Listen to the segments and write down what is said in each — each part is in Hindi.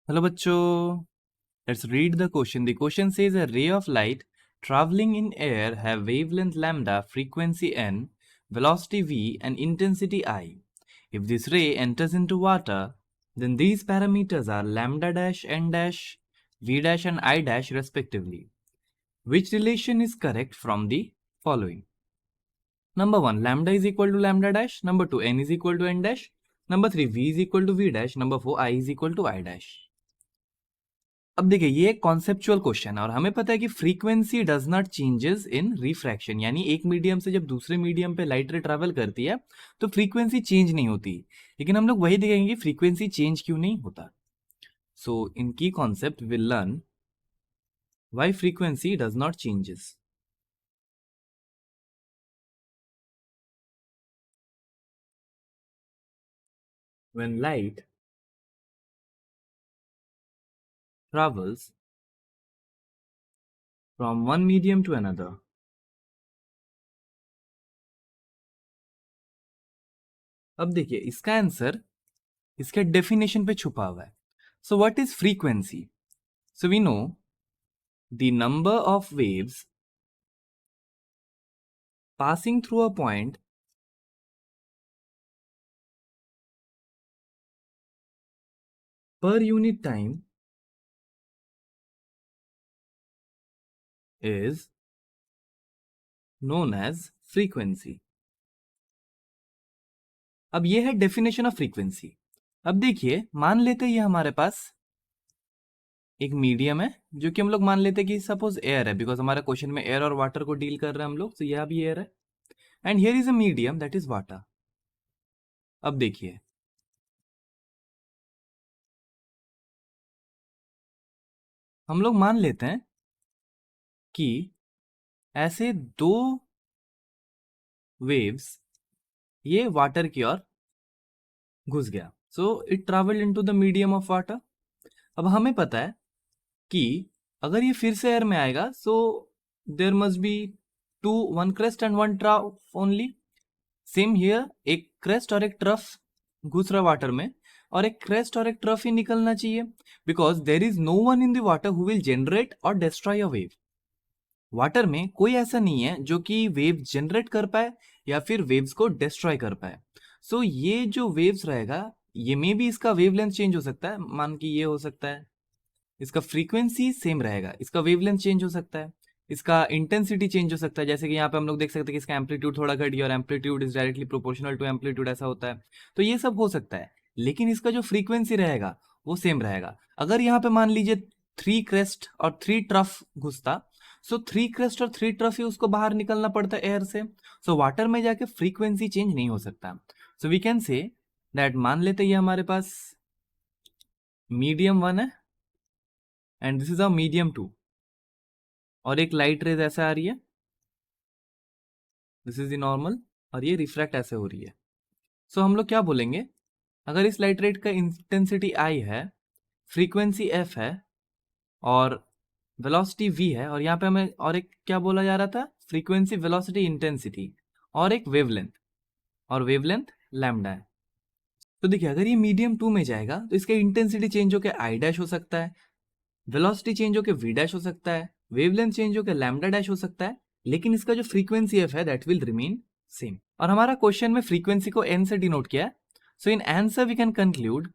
हेलो बच्चों, let's read the question. The question says a ray of light traveling in air have wavelength lambda, frequency n, velocity v and intensity I. If this ray enters into water, then these parameters are lambda dash, n dash, v dash and I dash respectively. Which relation is correct from the following? Number 1, lambda is equal to lambda dash. Number 2, n is equal to n dash. Number 3, v is equal to v dash. Number 4, I is equal to I dash. अब देखिए ये एक कॉन्सेप्चुअल क्वेश्चन है और हमें पता है कि frequency does not changes in refraction, यानी एक मीडियम से जब दूसरे मीडियम पे लाइट रे ट्रैवल करती है तो फ्रीक्वेंसी चेंज नहीं होती। लेकिन हम लोग वही देखेंगे फ्रीक्वेंसी चेंज क्यों नहीं होता। सो इन की concept will learn why frequency does not changes. When light travels from one medium to another, अब देखिए इसका आंसर इसके डेफिनेशन पे छुपा हुआ है। So what is frequency? So we know the number of waves passing through a point per unit time is known as frequency. अब ये है डेफिनेशन ऑफ फ्रीक्वेंसी। अब देखिए मान लेते हैं ये हमारे पास एक मीडियम है जो कि हम लोग मान लेते हैं कि सपोज एयर है, बिकॉज हमारे क्वेश्चन में एयर और वाटर को डील कर रहे हैं हम लोग, तो यह भी एयर है and here is a medium that is water. अब देखिए हम लोग मान लेते हैं कि ऐसे दो वेव्स ये वाटर की ओर घुस गया, so it travelled into the medium of water. अब हमें पता है कि अगर ये फिर से एयर में आएगा so there must be two, one crest and one trough only. Same here, एक क्रेस्ट और एक ट्रफ घुस रहा वाटर में और एक क्रेस्ट और एक ट्रफ ही निकलना चाहिए, because there is no one in the water who will generate और डिस्ट्रॉय अ वेव। वाटर में कोई ऐसा नहीं है जो कि वेव जनरेट कर पाए या फिर वेव्स को डिस्ट्रॉय कर पाए। सो ये जो वेव्स रहेगा ये मे भी इसका वेवलेंथ चेंज हो सकता है, मान कि ये हो सकता है, इसका फ्रीक्वेंसी सेम रहेगा, इसका वेवलेंथ चेंज हो सकता है, इसका इंटेंसिटी चेंज हो सकता है। जैसे कि यहाँ पे हम लोग देख सकते हैं कि इसका एम्पलीट्यूड थोड़ा घट गया और amplitude is directly proportional to amplitude, ऐसा होता है। तो ये सब हो सकता है, लेकिन इसका जो फ्रीक्वेंसी रहेगा वो सेम रहेगा। अगर यहाँ पे मान लीजिए 3 क्रेस्ट और 3 ट्रफ घुसता, सो 3 क्रेस्ट और 3 ट्रफ ही उसको बाहर निकलना पड़ता है एयर से, सो वाटर में जाके फ्रीक्वेंसी चेंज नहीं हो सकता। So we can say that, मान लेते ये हमारे पास मीडियम 1 है and this is a medium 2 और एक लाइट रेज ऐसे आ रही है, दिस इज द नॉर्मल, और ये रिफ्रैक्ट ऐसे हो रही है। सो हम लोग क्या बोलेंगे, अगर इस लाइट रेट का इंटेंसिटी आई है, फ्रीक्वेंसी एफ है और वेलोसिटी वी है, और यहाँ पे हमें और एक क्या बोला जा रहा था, फ्रीक्वेंसी, वेलोसिटी, इंटेंसिटी और एक वेवलेंथ, और वेवलेंथ लैम्डा है। तो देखिए अगर ये मीडियम 2 में जाएगा तो इसका इंटेंसिटी चेंज होकर आई डैश हो सकता है, वेलोसिटी चेंज होकर वी डैश हो सकता है, वेवलेंथ चेंज होकर लैम्डा डैश हो सकता है, लेकिन इसका जो फ्रीक्वेंसी एफ है दैट विल रिमेन सेम। और हमारा क्वेश्चन में फ्रीक्वेंसी को एन से डिनोट किया है, so in answer we can conclude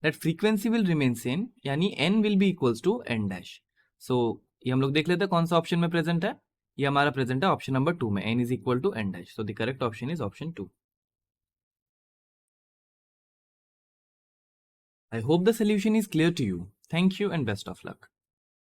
that frequency will remain same, यानी N will be equals to N dash. So ये हम लोग देख लेते हैं कौन सा ऑप्शन में प्रेजेंट है। ये हमारा प्रेजेंट है ऑप्शन नंबर 2 में, N is equal to N dash. So the correct option is option 2। I hope the solution is clear to you. Thank you and best of luck.